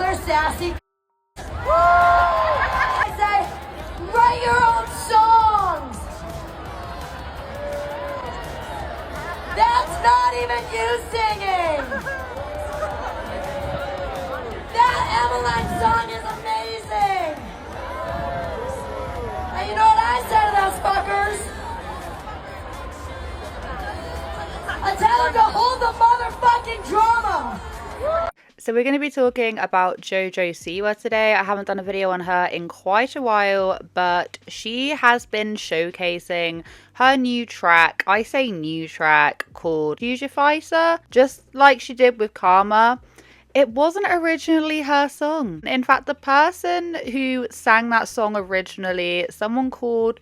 they're sassy. I say, write your own songs. That's not even you singing. That Emeline song is amazing. And you know what I said to those fuckers? I tell them to hold the motherfucking drama. So we're going to be talking about JoJo Siwa today. I haven't done a video on her in quite a while, but she has been showcasing her new track, I say new track, called JoJo Fighter, just like she did with Karma. It wasn't originally her song. In fact, the person who sang that song originally, someone called,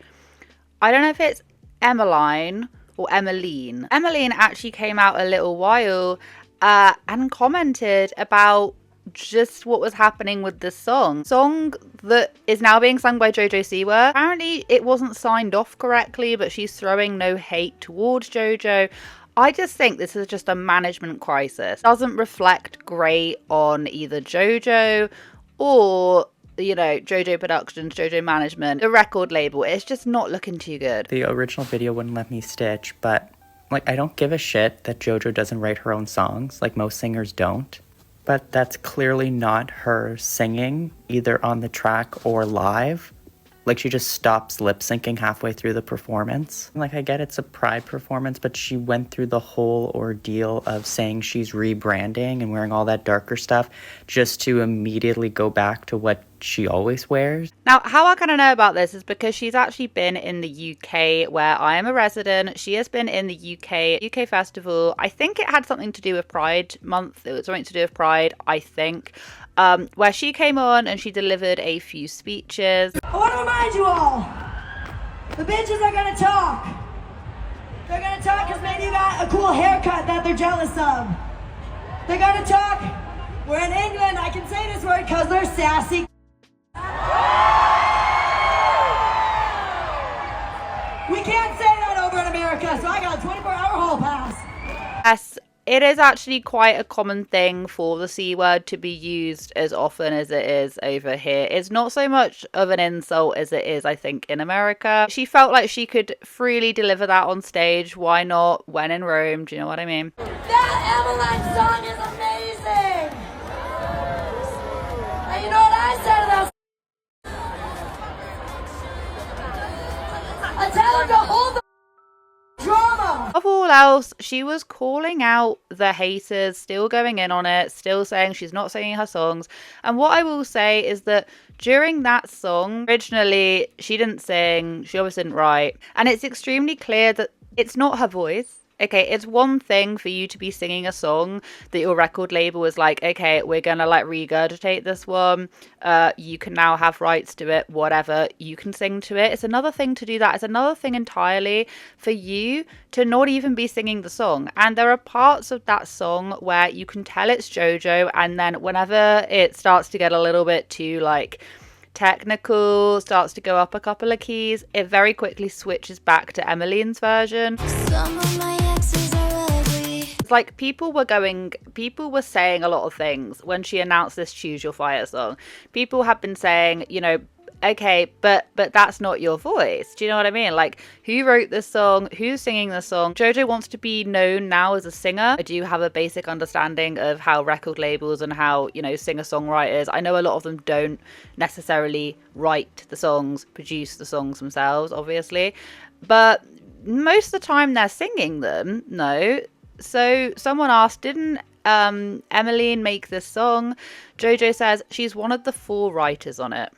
I don't know if it's Emmeline or Emmeline. Emmeline actually came out a little while and commented about just what was happening with this song that is now being sung by JoJo Siwa. Apparently it wasn't signed off correctly, but she's throwing no hate towards JoJo. I just think this is just a management crisis. It doesn't reflect great on either JoJo or, you know, JoJo Productions, JoJo Management, the record label. It's just not looking too good. The original video wouldn't let me stitch, but like, I don't give a shit that JoJo doesn't write her own songs, like most singers don't. But that's clearly not her singing, either on the track or live. Like, she just stops lip syncing halfway through the performance. Like, I get it's a Pride performance, but she went through the whole ordeal of saying she's rebranding and wearing all that darker stuff just to immediately go back to what she always wears. Now, how I kind of know about this is because she's actually been in the UK, where I am a resident. She has been in the UK festival. I think it had something to do with Pride Month. It was something to do with Pride, I think. Where she came on and she delivered a few speeches. I want to remind you all, the bitches are gonna talk. They're gonna talk because maybe you got a cool haircut that they're jealous of. They're gonna talk. We're in England, I can say this word because they're sassy. We can't say that over in America, so I got a 24-hour hall pass. Yes, it is actually quite a common thing for the C word to be used as often as it is over here. It's not so much of an insult as it is, I think, in America. She felt like she could freely deliver that on stage. Why not? When in Rome, do you know what I mean? That Emeline song is amazing. And you know what I said to those? I tell them to hold the drama. Above all else, she was calling out the haters, still going in on it, still saying she's not singing her songs. And what I will say is that during that song, originally, she didn't sing, she obviously didn't write. And it's extremely clear that it's not her voice. Okay, it's one thing for you to be singing a song that your record label is like, okay, we're gonna like regurgitate this one. You can now have rights to it, whatever. You can sing to it. It's another thing to do that. It's another thing entirely for you to not even be singing the song. And there are parts of that song where you can tell it's JoJo, and then whenever it starts to get a little bit too like technical, starts to go up a couple of keys, it very quickly switches back to Emmeline's version. It's like people were saying a lot of things when she announced this Choose Your Fire song. People have been saying, you know, okay, but that's not your voice. Do you know what I mean? Like, who wrote this song? Who's singing this song? JoJo wants to be known now as a singer. I do have a basic understanding of how record labels and how, you know, singer-songwriters, I know a lot of them don't necessarily write the songs, produce the songs themselves, obviously. But most of the time they're singing them, no. So someone asked, didn't Emmeline make this song? JoJo says she's one of the 4 writers on it.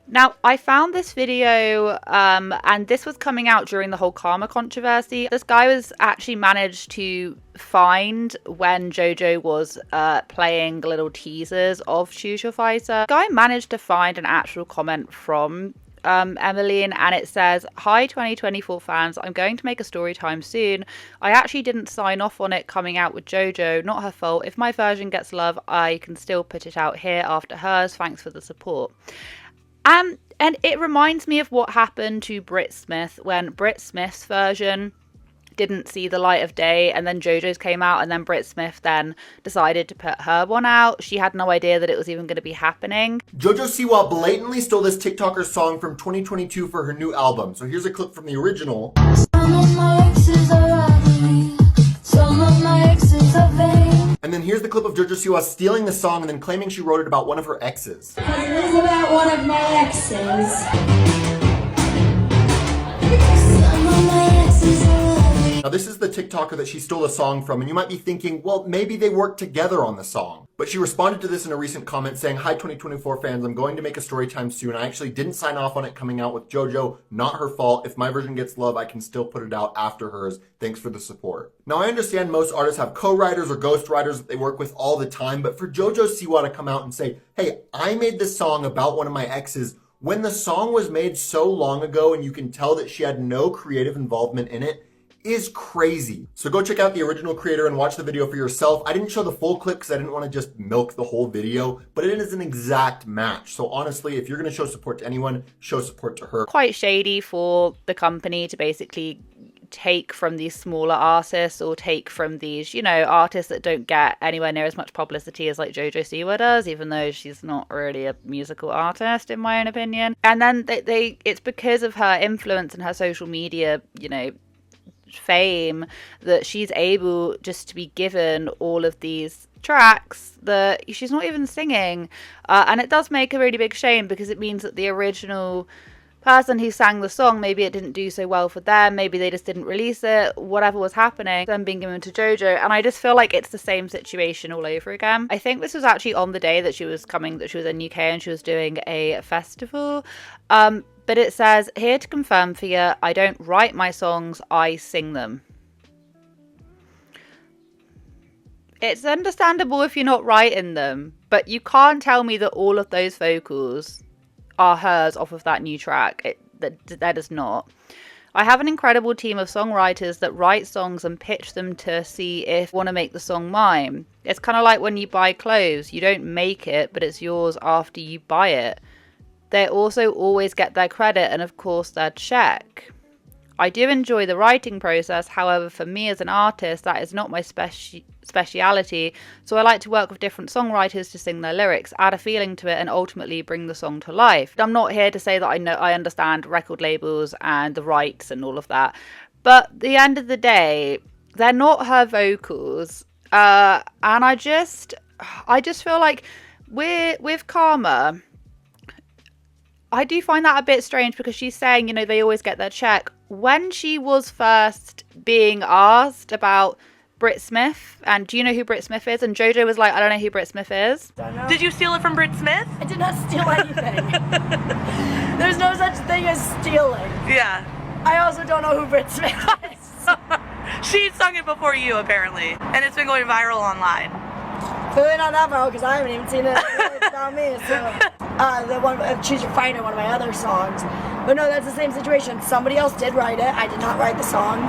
Now, I found this video, and this was coming out during the whole Karma controversy. This guy was actually managed to find when JoJo was playing little teasers of Choose Your Fighter. The guy managed to find an actual comment from Emmeline, and it says, "Hi 2024 fans, I'm going to make a story time soon. I actually didn't sign off on it coming out with JoJo, not her fault. If my version gets love, I can still put it out here after hers. Thanks for the support." And it reminds me of what happened to Brit Smith when Brit Smith's version didn't see the light of day, and then JoJo's came out, and then Britt Smith then decided to put her one out. She had no idea that it was even going to be happening. JoJo Siwa blatantly stole this TikToker's song from 2022 for her new album. So here's a clip from the original. And then here's the clip of JoJo Siwa stealing the song and then claiming she wrote it about one of her exes. Because it is about one of my exes. Now this is the TikToker that she stole the song from, and you might be thinking, well, maybe they worked together on the song. But she responded to this in a recent comment saying, "Hi 2024 fans, I'm going to make a story time soon. I actually didn't sign off on it coming out with JoJo. Not her fault. If my version gets love, I can still put it out after hers. Thanks for the support." Now I understand most artists have co-writers or ghostwriters that they work with all the time, but for JoJo Siwa to come out and say, "Hey, I made this song about one of my exes," when the song was made so long ago and you can tell that she had no creative involvement in it, is crazy. So go check out the original creator and watch the video for yourself. I didn't show the full clip because I didn't want to just milk the whole video, but it is an exact match. So honestly, if you're going to show support to anyone, show support to her. Quite shady for the company to basically take from these smaller artists or take from these, you know, artists that don't get anywhere near as much publicity as like JoJo Siwa does, even though she's not really a musical artist in my own opinion. And then it's because of her influence and her social media, you know, fame, that she's able just to be given all of these tracks that she's not even singing, and it does make a really big shame because it means that the original person who sang the song, maybe it didn't do so well for them, maybe they just didn't release it, whatever was happening, then being given to JoJo. And I just feel like it's the same situation all over again. I think this was actually on the day that she was in UK and she was doing a festival, but it says, "Here to confirm for you, I don't write my songs, I sing them." It's understandable if you're not writing them, but you can't tell me that all of those vocals are hers off of that new track. That is not. I have an incredible team of songwriters that write songs and pitch them to see if I want to make the song mine. It's kind of like when you buy clothes. You don't make it, but it's yours after you buy it. They also always get their credit and of course their check. I do enjoy the writing process, however for me as an artist that is not my speciality, so I like to work with different songwriters to sing their lyrics, add a feeling to it and ultimately bring the song to life. I'm not here to say that I understand record labels and the rights and all of that, but at the end of the day, they're not her vocals, and I just feel like with Karma, I do find that a bit strange because she's saying, you know, they always get their check. When she was first being asked about Britt Smith, and do you know who Britt Smith is? And JoJo was like, I don't know who Britt Smith is. Did you steal it from Britt Smith? I did not steal anything. There's no such thing as stealing. Yeah. I also don't know who Britt Smith is. She sung it before you, apparently, and it's been going viral online. Clearly not that viral because I haven't even seen it. It's about me. So. The one Choose Your Fighter, one of my other songs. But no, that's the same situation. Somebody else did write it. I did not write the song.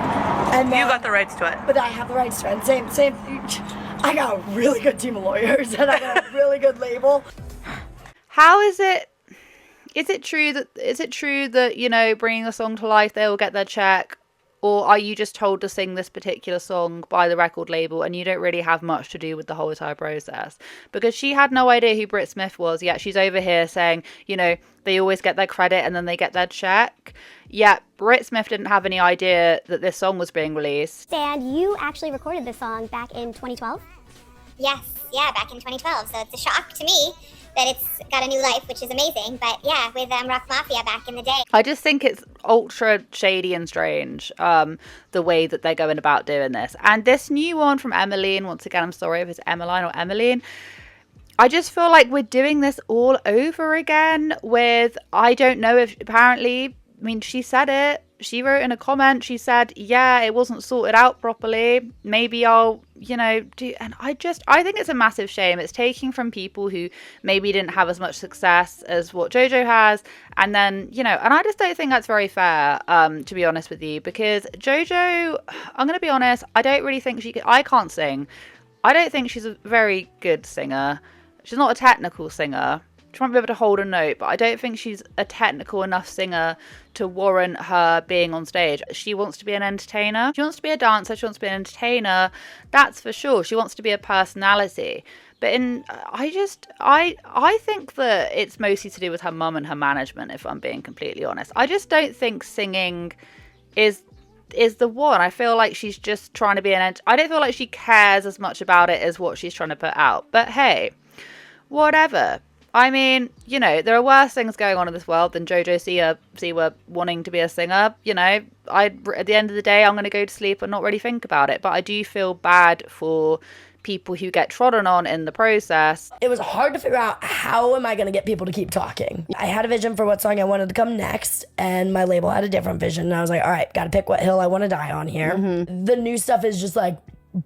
And you got the rights to it. But I have the rights to it. And same. I got a really good team of lawyers and I got a really good label. How is it? Is it true that, you know, bringing a song to life, they will get their check? Or are you just told to sing this particular song by the record label and you don't really have much to do with the whole entire process? Because she had no idea who Britt Smith was, yet she's over here saying, you know, they always get their credit and then they get their check. Yet Britt Smith didn't have any idea that this song was being released. And you actually recorded this song back in 2012? Yes, yeah, back in 2012. So it's a shock to me that it's got a new life, which is amazing. But yeah, with Rock Mafia back in the day. I just think it's ultra shady and strange, the way that they're going about doing this. And this new one from Emmeline, once again, I'm sorry if it's Emmeline or Emmeline, I just feel like we're doing this all over again with, I don't know if, apparently, I mean, she said it. She wrote in a comment, she said, yeah, it wasn't sorted out properly. Maybe I'll, you know, do. And I think it's a massive shame. It's taking from people who maybe didn't have as much success as what JoJo has. And then, you know, and I just don't think that's very fair, to be honest with you. Because JoJo, I'm going to be honest, I don't really think I can't sing. I don't think she's a very good singer. She's not a technical singer. She might be able to hold a note, but I don't think she's a technical enough singer to warrant her being on stage. She wants to be an entertainer. She wants to be a dancer. She wants to be an entertainer. That's for sure. She wants to be a personality. But I think that it's mostly to do with her mum and her management, if I'm being completely honest. I just don't think singing is the one. I feel like she's just trying to be I don't feel like she cares as much about it as what she's trying to put out. But hey, whatever. I mean, you know, there are worse things going on in this world than JoJo Siwa wanting to be a singer. You know, at the end of the day, I'm going to go to sleep and not really think about it. But I do feel bad for people who get trodden on in the process. It was hard to figure out, how am I going to get people to keep talking? I had a vision for what song I wanted to come next, and my label had a different vision. And I was like, all right, got to pick what hill I want to die on here. The new stuff is just like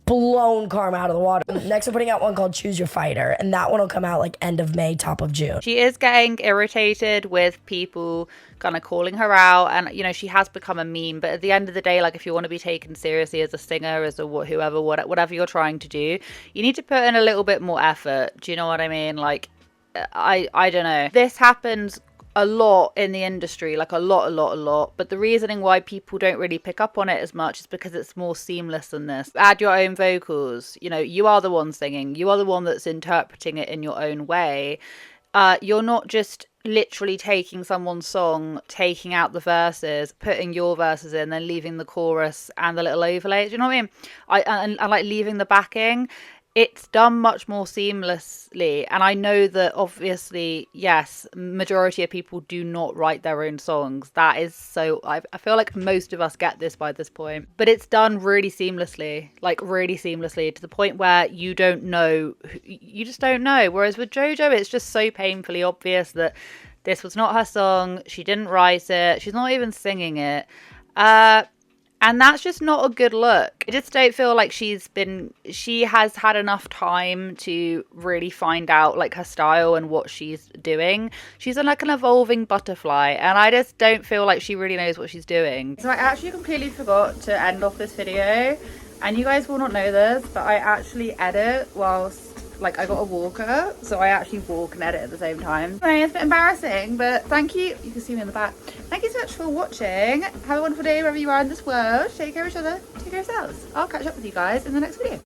blown Karma out of the water. Next, we're putting out one called Choose Your Fighter, and that one will come out like end of May, top of June. She is getting irritated with people kind of calling her out, and you know, she has become a meme. But at the end of the day, like, if you want to be taken seriously as a singer, as a whatever you're trying to do, you need to put in a little bit more effort. Do you know what I mean? Like, I don't know. This happens a lot in the industry, like a lot, but the reasoning why people don't really pick up on it as much is because it's more seamless than this. Add your own vocals, you know, you are the one singing, you are the one that's interpreting it in your own way. You're not just literally taking someone's song, taking out the verses, putting your verses in, then leaving the chorus and the little overlay. Do you know what I mean? I like leaving the backing. It's done much more seamlessly, and I know that obviously, yes, majority of people do not write their own songs. That is so, I feel like most of us get this by this point, but it's done really seamlessly, like really seamlessly, to the point where you don't know, you just don't know. Whereas with JoJo, it's just so painfully obvious that this was not her song, she didn't write it, she's not even singing it. And that's just not a good look. I just don't feel like she has had enough time to really find out like her style and what she's doing. She's like an evolving butterfly, and I just don't feel like she really knows what she's doing. So I actually completely forgot to end off this video, and you guys will not know this, but I actually edit whilst, like, I got a walker, so I actually walk and edit at the same time. Anyway, it's a bit embarrassing, but thank you. You can see me in the back. Thank you so much for watching. Have a wonderful day wherever you are in this world. Take care of each other. Take care of yourselves. I'll catch up with you guys in the next video.